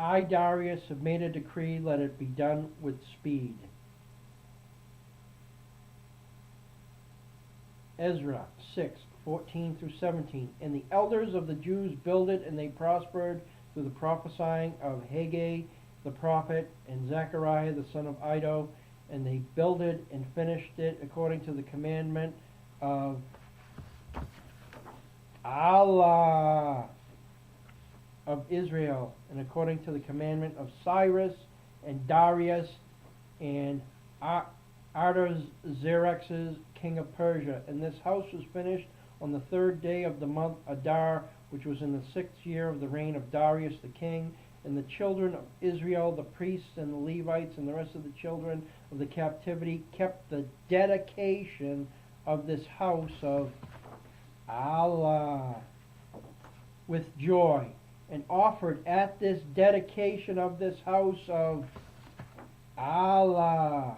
I, Darius, have made a decree, let it be done with speed. Ezra 6:14 through 17. And the elders of the Jews builded, and they prospered through the prophesying of Haggai the prophet and Zechariah the son of Iddo, and they builded and finished it according to the commandment of Allah of Israel, and according to the commandment of Cyrus and Darius and Artaxerxes, king of Persia. And this house was finished on the 3rd day of the month Adar, which was in the 6th year of the reign of Darius the king. And the children of Israel, the priests and the Levites and the rest of the children of the captivity, kept the dedication of this house of Allah with joy, and offered at this dedication of this house of Allah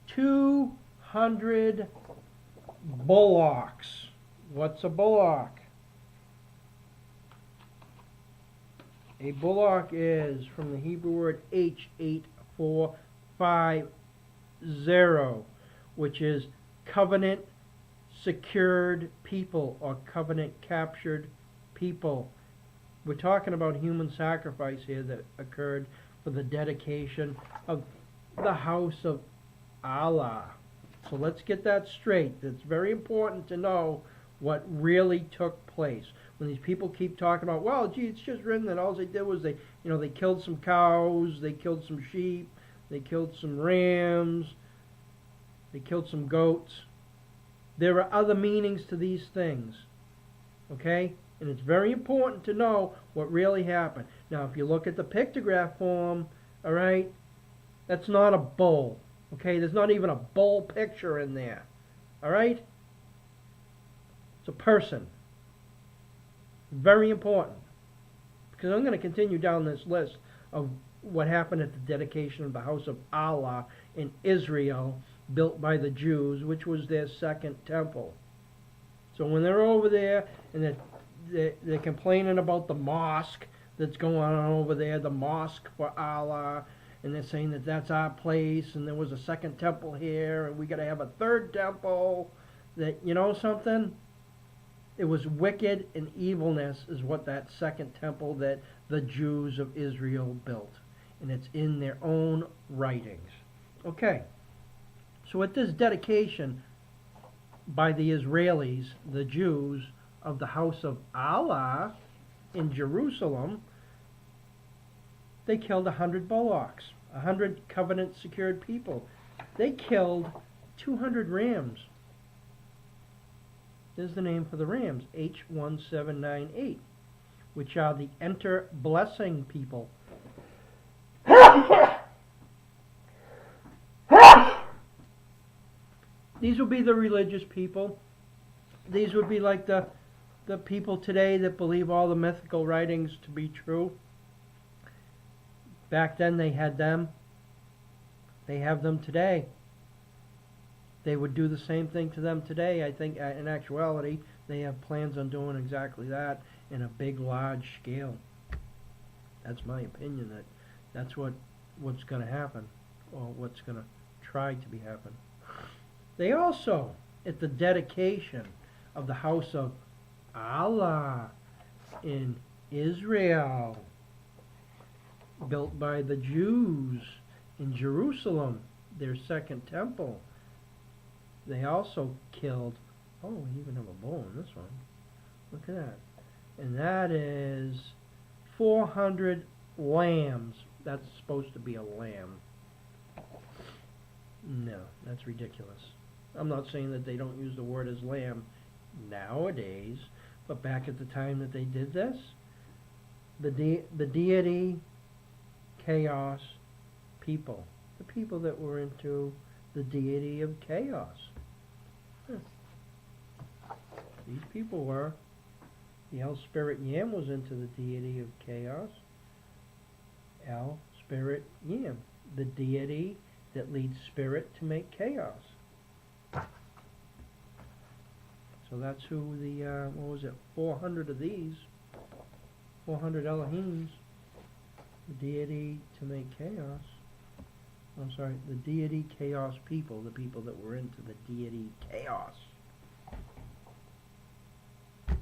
200 bullocks. What's a bullock? A bullock is from the Hebrew word H8450, which is covenant secured people or covenant captured people. We're talking about human sacrifice here that occurred for the dedication of the house of Allah. So let's get that straight. It's very important to know what really took place. When these people keep talking about, well, gee, it's just written that all they did was they killed some cows, they killed some sheep, they killed some rams, they killed some goats. There are other meanings to these things, okay? And it's very important to know what really happened. Now, if you look at the pictograph form, all right, that's not a bull, okay? There's not even a bull picture in there, all right? It's a person. Very important, because I'm going to continue down this list of what happened at the dedication of the house of Allah in Israel, built by the Jews, which was their second temple. So when they're over there and they're complaining about the mosque that's going on over there, the mosque for Allah, and they're saying that that's our place, and there was a second temple here, and we got to have a third temple, that, you know something? It was wicked and evilness is what that second temple that the Jews of Israel built. And it's in their own writings. Okay. So at this dedication by the Israelis, the Jews of the house of Allah in Jerusalem, they killed 100 bullocks, 100 covenant secured people. They killed 200 rams. Is the name for the rams, H1798, which are the enter blessing people. These would be the religious people. These would be like the people today that believe all the mythical writings to be true. Back then they had them. They have them today. They would do the same thing to them today. I think in actuality they have plans on doing exactly that in a big, large scale. That's my opinion, that's what's going to happen, or what's going to try to be happen. They also, at the dedication of the house of Allah in Israel, built by the Jews in Jerusalem, their second temple, they also killed, oh, we even have a bull in this one. Look at that. And that is 400 lambs. That's supposed to be a lamb. No, that's ridiculous. I'm not saying that they don't use the word as lamb nowadays, but back at the time that they did this, the deity, chaos, people. The people that were into the deity of chaos. These people were. The El Spirit Yam was into the deity of chaos. El Spirit Yam, the deity that leads spirit to make chaos. So that's who the, 400 of these, 400 Elohims, the deity to make chaos. I'm sorry, the deity chaos people, the people that were into the deity chaos.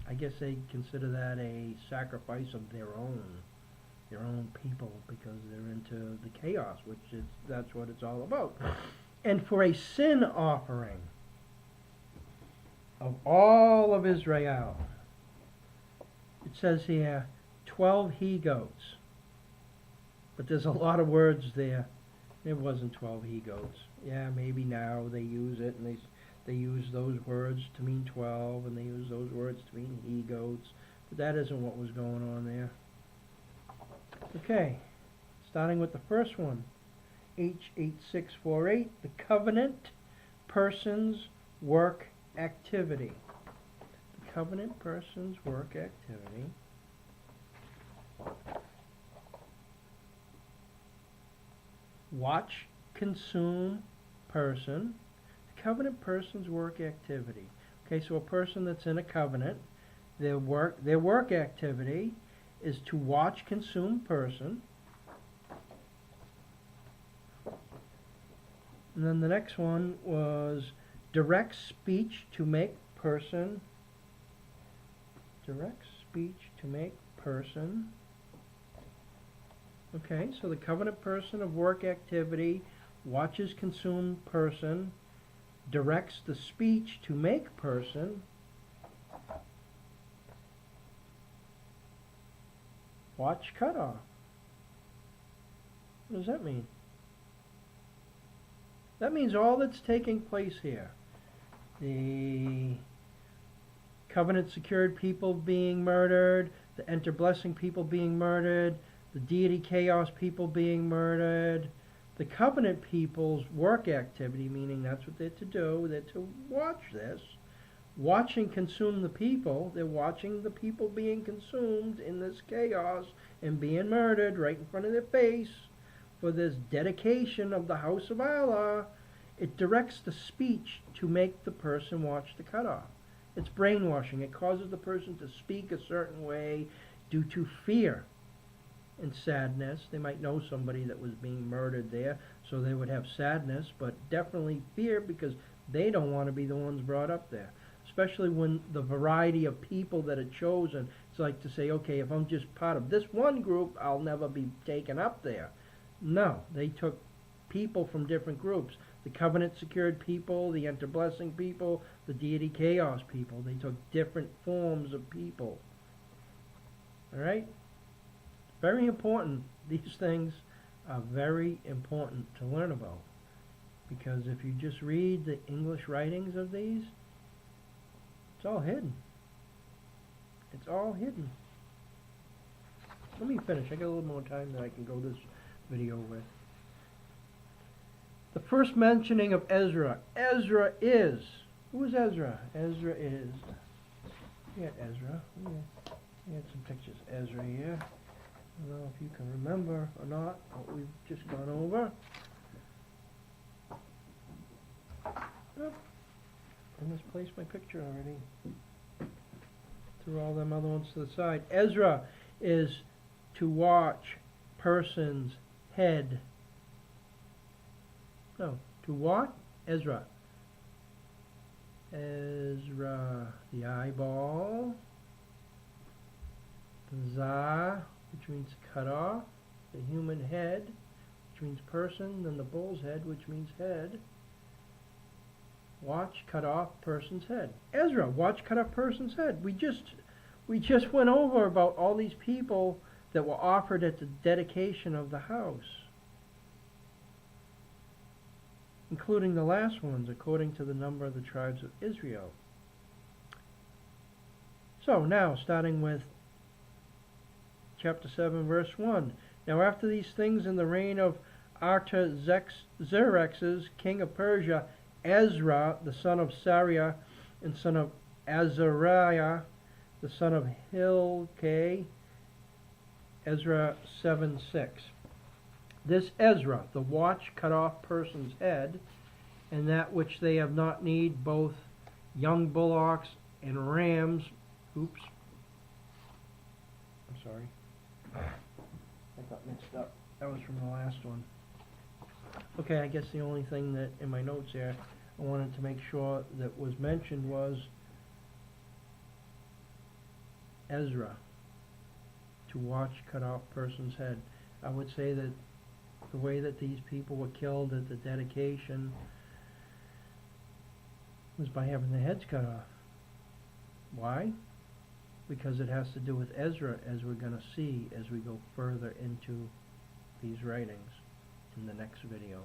I guess they consider that a sacrifice of their own people, because they're into the chaos, that's what it's all about. And for a sin offering of all of Israel, it says here 12 he-goats, but there's a lot of words there. It wasn't 12 he-goats. Yeah, maybe now they use it, and they use those words to mean 12, and they use those words to mean he-goats, but that isn't what was going on there. Okay, starting with the first one, H8648, the covenant person's work activity. The covenant person's work activity. Watch, consume, person. The covenant person's work activity. Okay, so a person that's in a covenant, their work activity is to watch, consume, person. And then the next one was direct speech to make person. Direct speech to make person. Okay, so the covenant person of work activity watches, consume, person, directs the speech to make person, watch, cut off. What does that mean? That means all that's taking place here. The covenant secured people being murdered, the enter blessing people being murdered, the deity chaos people being murdered, the covenant people's work activity, meaning that's what they're to do, they're to watch this. Watch and consume the people, they're watching the people being consumed in this chaos and being murdered right in front of their face for this dedication of the house of Allah. It directs the speech to make the person watch the cutoff. It's brainwashing. It causes the person to speak a certain way due to fear and sadness. They might know somebody that was being murdered there, so they would have sadness, but definitely fear, because they don't want to be the ones brought up there. Especially when the variety of people that are chosen, it's like to say, okay, if I'm just part of this one group, I'll never be taken up there. No, they took people from different groups. The covenant secured people, the enter blessing people, the deity chaos people. They took different forms of people. Alright? Very important. These things are very important to learn about. Because if you just read the English writings of these, it's all hidden. It's all hidden. Let me finish. I got a little more time that I can go this video with. The first mentioning of Ezra. Ezra is. Who is Ezra? Ezra is. We got Ezra. We had some pictures of Ezra here. I don't know if you can remember or not what we've just gone over. Oh, I misplaced my picture already. Threw all them other ones to the side. Ezra is to watch person's head. No, to what? Ezra. Ezra, the eyeball. Zah, which means cut off. The human head, which means person. Then the bull's head, which means head. Watch, cut off person's head. Ezra, watch, cut off person's head. We just went over about all these people that were offered at the dedication of the house, including the last ones, according to the number of the tribes of Israel. So now, starting with chapter 7, verse 1. Now after these things, in the reign of Artaxerxes, king of Persia, Ezra, the son of Sariah, and son of Azariah, the son of Hilkiah, Ezra 7:6. This Ezra, the watch, cut off person's head, and that which they have not need, both young bullocks and rams. sorry. I got mixed up. That was from the last one. Okay, I guess the only thing that, in my notes here, I wanted to make sure that was mentioned was Ezra, to watch cut off person's head. I would say that the way that these people were killed at the dedication was by having their heads cut off. Why? Because it has to do with Ezra, as we're going to see as we go further into these writings in the next video.